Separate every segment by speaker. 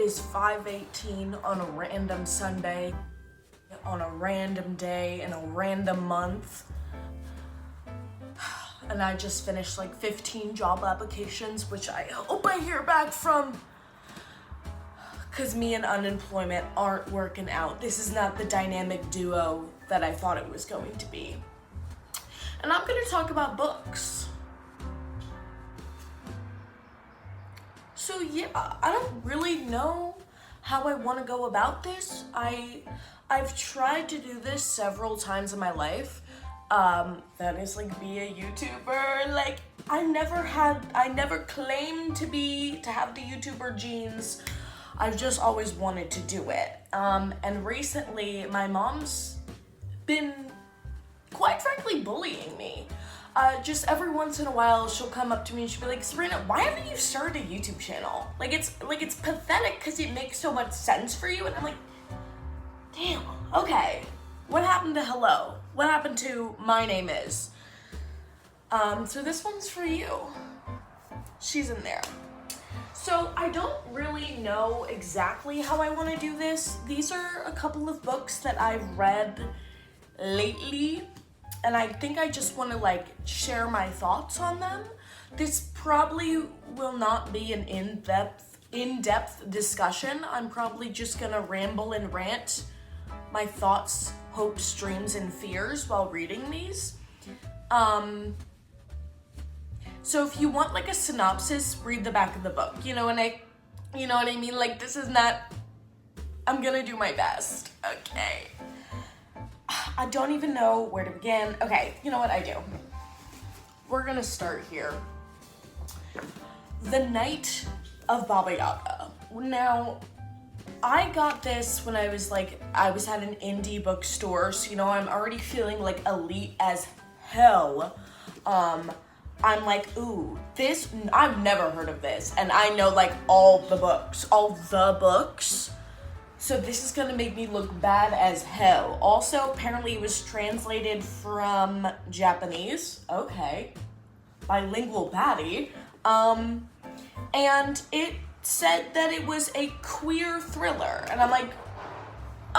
Speaker 1: is 5:18 on a random Sunday, on a random day, in a random month. And I just finished like 15 job applications, which I hope I hear back from. Because me and unemployment aren't working out. This is not the dynamic duo that I thought it was going to be. And I'm going to talk about books. So yeah, I don't really know how I want to go about this. I've tried to do this several times in my life. That is like be a YouTuber. Like I never claimed to have the YouTuber genes. I've just always wanted to do it. And recently my mom's been quite frankly bullying me. Just every once in a while she'll come up to me and she'll be like, Serena, why haven't you started a YouTube channel? Like it's pathetic because it makes so much sense for you. And I'm like, damn, okay. What happened to hello? What happened to my name is? So this one's for you. She's in there. So I don't really know exactly how I want to do this. These are a couple of books that I've read lately, and I think I just want to like share my thoughts on them. This probably will not be an in-depth discussion. I'm probably just gonna ramble and rant my thoughts, hopes, dreams, and fears while reading these. So if you want like a synopsis, read the back of the book. You know what I mean? Like this is not, I'm gonna do my best, okay? I don't even know where to begin. Okay, you know what I do? We're gonna start here. The Night of Baba Yaga. Now, I got this when I was at an indie bookstore, so I'm already feeling like elite as hell. I'm like, ooh, this, I've never heard of this, and I know like all the books, so this is gonna make me look bad as hell. Also, apparently it was translated from Japanese, okay, bilingual baddie, and it said that it was a queer thriller, and I'm like,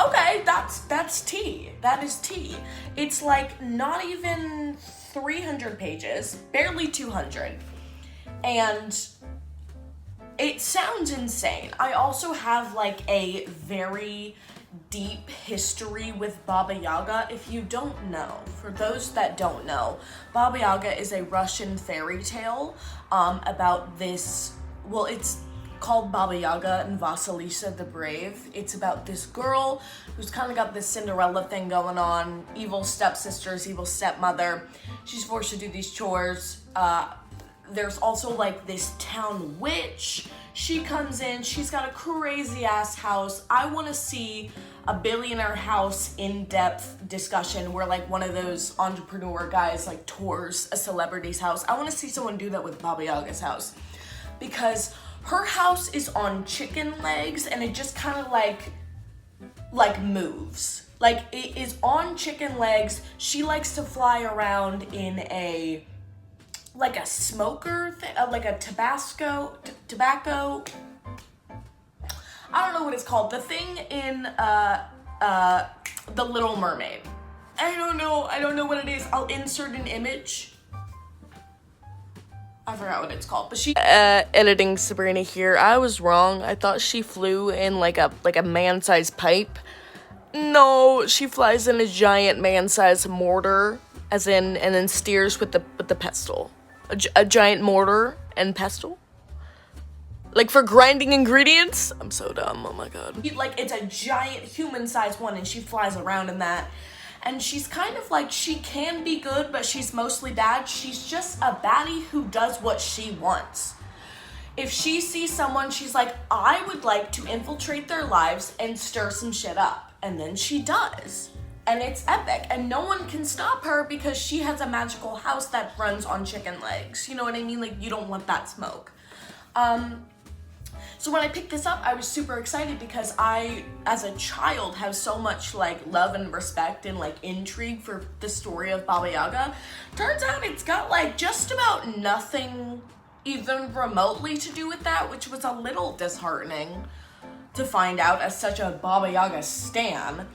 Speaker 1: okay, that's tea. That is tea. It's like not even 300 pages, barely 200, and it sounds insane. I also have like a very deep history with Baba Yaga. If you don't know, for those that don't know, Baba Yaga is a Russian fairy tale about this, well, it's called Baba Yaga and Vasilisa the Brave. It's about this girl who's kind of got this Cinderella thing going on, evil stepsisters, evil stepmother. She's forced to do these chores. There's also like this town witch. She comes in, she's got a crazy ass house. I want to see a billionaire house in-depth discussion where like one of those entrepreneur guys like tours a celebrity's house. I want to see someone do that with Baba Yaga's house, because her house is on chicken legs and it just kind of like moves. Like it is on chicken legs. She likes to fly around in a smoker thing, like a tobacco. I don't know what it's called. The thing in The Little Mermaid. I don't know what it is. I'll insert an image. I forgot what it's called, but she editing Sabrina here. I was wrong. I thought she flew in like a man-sized pipe. No, she flies in a giant man-sized mortar, as in, and then steers with the pestle. A giant mortar and pestle, like for grinding ingredients. I'm so dumb. Oh my god. Like it's a giant human-sized one, and she flies around in that. And she's kind of like, she can be good, but she's mostly bad. She's just a baddie who does what she wants. If she sees someone, she's like, I would like to infiltrate their lives and stir some shit up. And then she does. And it's epic. And no one can stop her because she has a magical house that runs on chicken legs. You know what I mean? Like, you don't want that smoke. So when I picked this up, I was super excited because I, as a child, have so much like love and respect and like intrigue for the story of Baba Yaga. Turns out it's got like just about nothing even remotely to do with that, which was a little disheartening. to find out as such a Baba Yaga stan.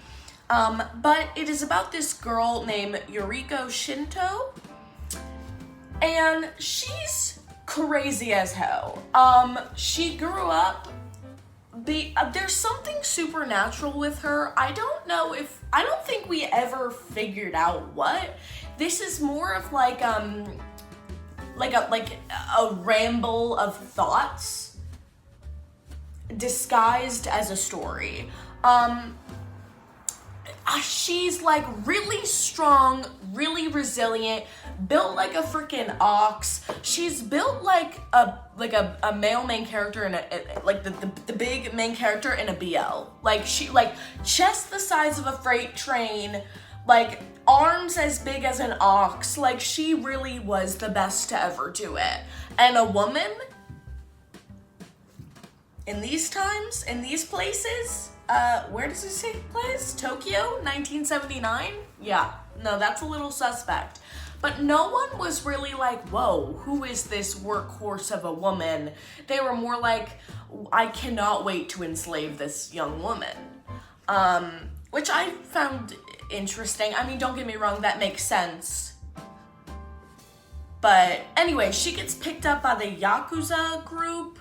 Speaker 1: But it is about this girl named Yuriko Shinto, and she's crazy as hell. She grew up, there's something supernatural with her. I don't think we ever figured out what. This is more of like a ramble of thoughts disguised as a story. She's like really strong, really resilient, built like a freaking ox. She's built like a male main character and like the big main character in a BL. Like she like chest the size of a freight train, like arms as big as an ox. Like she really was the best to ever do it. And a woman in these times, in these places, where does this take place? Tokyo, 1979? Yeah, no, that's a little suspect. But no one was really like, whoa, who is this workhorse of a woman? They were more like, I cannot wait to enslave this young woman. Which I found interesting. I mean, don't get me wrong, that makes sense. But anyway, she gets picked up by the Yakuza group.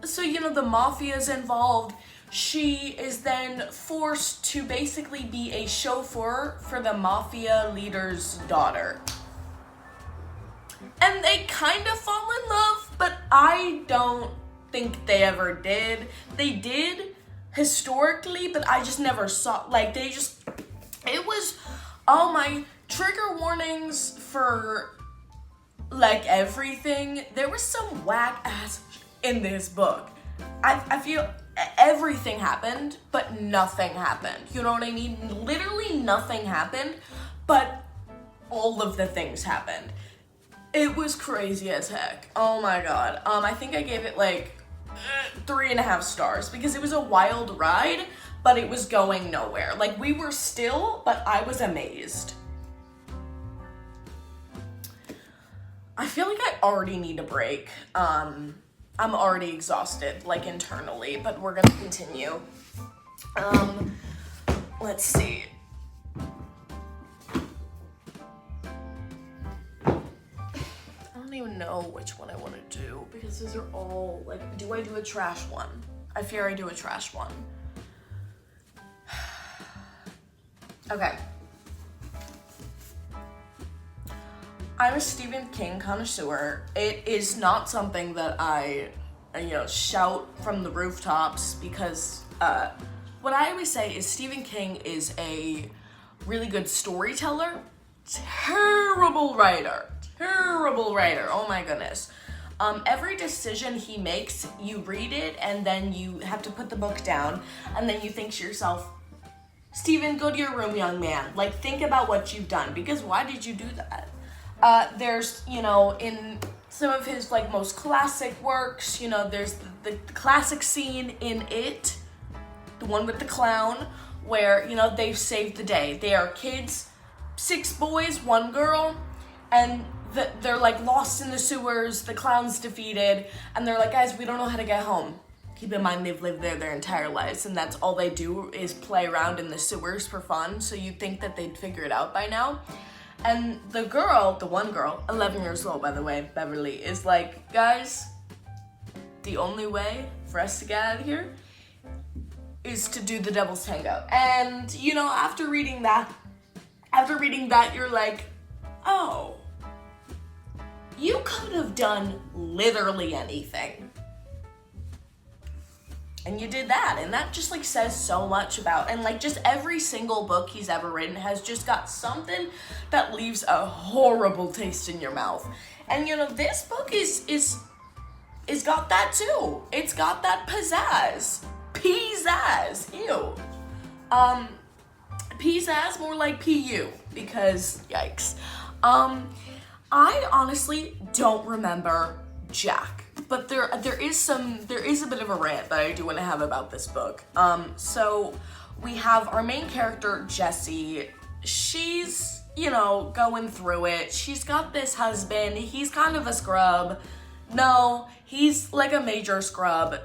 Speaker 1: So, the mafia's involved. She is then forced to basically be a chauffeur for the mafia leader's daughter. And they kind of fall in love, but I don't think they ever did. They did historically, but I just never saw, it was all my trigger warnings for, everything. There was some whack ass in this book. I feel everything happened, but nothing happened. You know what I mean? Literally nothing happened, but all of the things happened. It was crazy as heck. Oh my god. I think I gave it 3.5 stars because it was a wild ride, but it was going nowhere. We were still, but I was amazed. I feel like I already need a break. I'm already exhausted, internally, but we're gonna continue. Let's see. I don't even know which one I want to do, because these are all, do I do a trash one? I fear I do a trash one. Okay. I'm a Stephen King connoisseur. It is not something that I, shout from the rooftops, because what I always say is Stephen King is a really good storyteller. Terrible writer. Oh my goodness. Every decision he makes, you read it and then you have to put the book down and then you think to yourself, Stephen, go to your room, young man. Think about what you've done, because why did you do that? There's, in some of his, most classic works, there's the classic scene in It, the one with the clown, where, they've saved the day. They are kids, 6 boys, 1 girl, and they're, lost in the sewers, the clown's defeated, and they're like, guys, we don't know how to get home. Keep in mind, they've lived there their entire lives, and that's all they do is play around in the sewers for fun, so you'd think that they'd figure it out by now. And the one girl, 11 years old, by the way, Beverly, is like, guys, the only way for us to get out of here is to do the Devil's Tango. And, after reading that, you're like, oh, you could have done literally anything. And you did that, and that just says so much about, and just every single book he's ever written has just got something that leaves a horrible taste in your mouth. And this book is got that too. It's got that pizzazz. Pizzazz. Ew. Pizzazz, more like P-U, because yikes. I honestly don't remember jack. But there is a bit of a rant that I do want to have about this book. So we have our main character, Jessie. She's, going through it. She's got this husband. He's kind of a scrub. No, he's like a major scrub,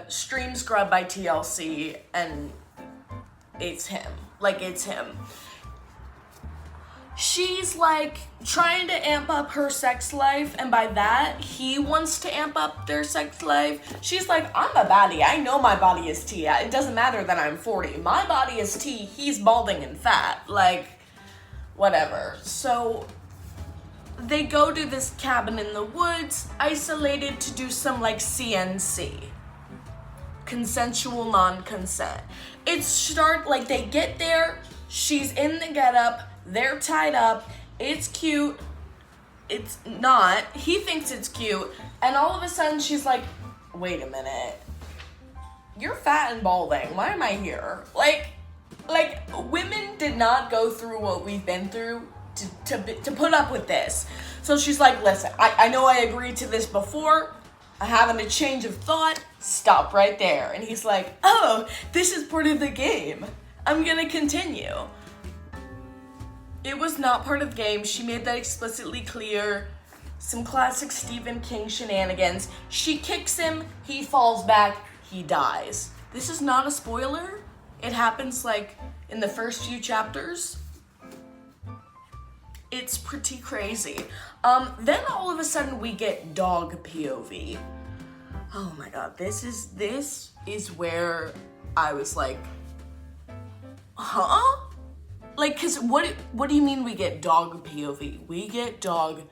Speaker 1: stream scrub by TLC, and it's him. Like, it's him. She's like trying to amp up her sex life, and by that, he wants to amp up their sex life. She's like, I'm a baddie. I know my body is T. It doesn't matter that I'm 40. My body is T. He's balding and fat. Like, whatever. So they go to this cabin in the woods, isolated, to do some like CNC. Consensual non-consent. Like, they get there, she's in the getup, they're tied up, it's cute, it's not, he thinks it's cute, and all of a sudden she's like, wait a minute, you're fat and balding, why am I here? Like, women did not go through what we've been through to put up with this. So she's like, listen, I know I agreed to this before, I'm having a change of thought, stop right there. And he's like, oh, this is part of the game, I'm gonna continue. It was not part of the game. She made that explicitly clear. Some classic Stephen King shenanigans. She kicks him, he falls back, he dies. This is not a spoiler. It happens like in the first few chapters. It's pretty crazy. Then all of a sudden we get dog POV. Oh my god, this is where I was like, huh? Like, cause what do you mean we get dog POV? We get dog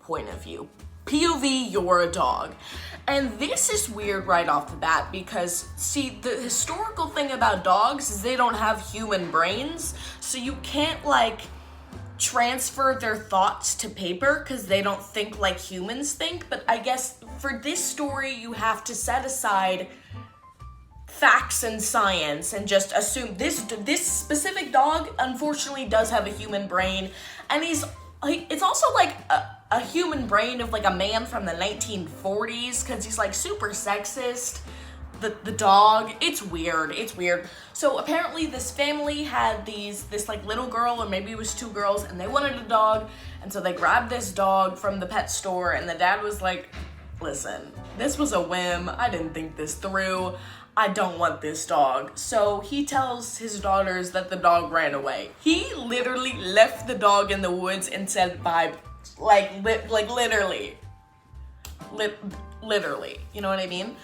Speaker 1: point of view. POV, you're a dog. And this is weird right off the bat because, see, the historical thing about dogs is they don't have human brains, so you can't, like, transfer their thoughts to paper because they don't think like humans think. But I guess for this story, you have to set aside facts and science and just assume this specific dog unfortunately does have a human brain, and it's also like a human brain of like a man from the 1940s because he's like super sexist. The dog, it's weird. So apparently this family had this like little girl, or maybe it was two girls, and they wanted a dog, and so they grabbed this dog from the pet store, and the dad was like, listen, this was a whim, I didn't think this through, I don't want this dog. So he tells his daughters that the dog ran away. He literally left the dog in the woods and said bye, literally, you know what I mean?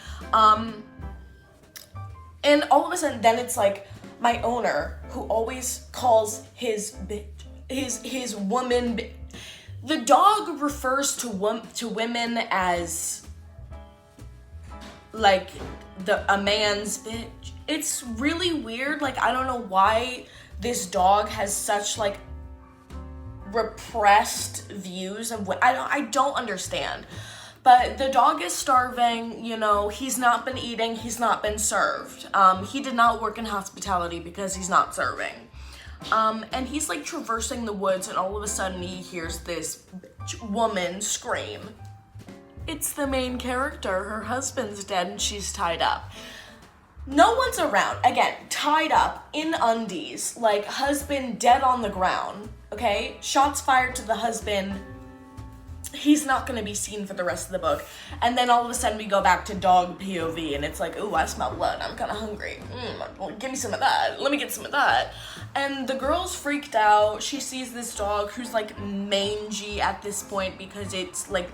Speaker 1: And all of a sudden, then it's like my owner, who always calls his woman. The dog refers to women as like a man's bitch. It's really weird. Like, I don't know why this dog has such like repressed views of what I don't understand. But the dog is starving, you know, he's not been eating, he's not been served. He did not work in hospitality because he's not serving. And he's like traversing the woods, and all of a sudden he hears this woman scream. It's the main character, her husband's dead and she's tied up. No one's around, again, tied up in undies, like husband dead on the ground, okay? Shots fired to the husband. He's not going to be seen for the rest of the book. And then all of a sudden we go back to dog POV, and it's like, ooh, I smell blood, I'm kind of hungry. Well, give me some of that. Let me get some of that. And the girl's freaked out. She sees this dog who's like mangy at this point because it's like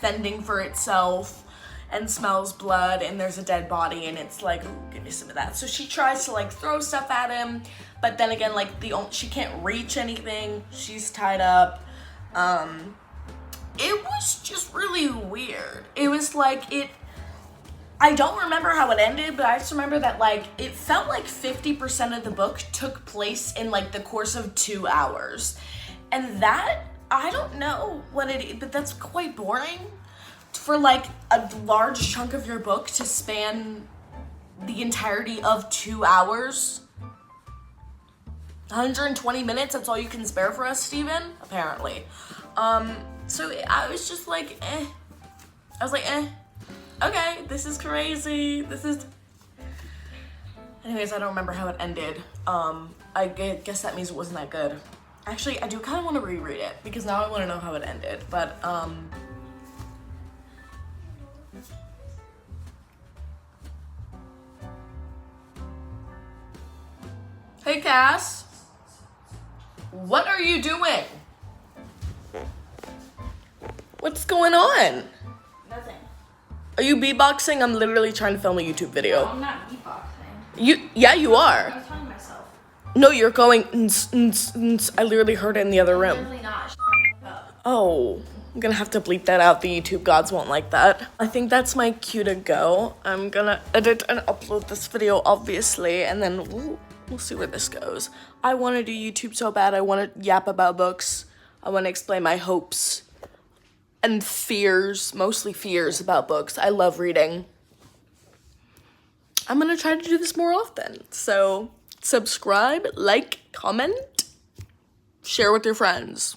Speaker 1: fending for itself and smells blood, and there's a dead body, and it's like, ooh, give me some of that. So she tries to like throw stuff at him, but then again, like she can't reach anything. She's tied up. It was just really weird. It was like I don't remember how it ended, but I just remember that like it felt like 50% of the book took place in like the course of 2 hours. And that, I don't know what it is, but that's quite boring for like a large chunk of your book to span the entirety of 2 hours. 120 minutes, that's all you can spare for us, Steven? Apparently. So I was just like, eh. I was like, eh. Okay, this is crazy. Anyways, I don't remember how it ended. I guess that means it wasn't that good. Actually, I do kind of want to reread it because now I want to know how it ended. But, Hey, Cass. What are you doing? What's going on?
Speaker 2: Nothing.
Speaker 1: Are you beatboxing? I'm literally trying to film a YouTube video.
Speaker 2: No, I'm not beatboxing.
Speaker 1: Yeah, you
Speaker 2: I
Speaker 1: are.
Speaker 2: was talking to myself.
Speaker 1: No, you're going. I literally heard it in the other room.
Speaker 2: Literally not. Shut up.
Speaker 1: Oh, I'm gonna have to bleep that out. The YouTube gods won't like that. I think that's my cue to go. I'm gonna edit and upload this video, obviously, and then we'll see where this goes. I want to do YouTube so bad. I want to yap about books. I want to explain my hopes and fears, mostly fears about books. I love reading. I'm gonna try to do this more often. So subscribe, like, comment, share with your friends.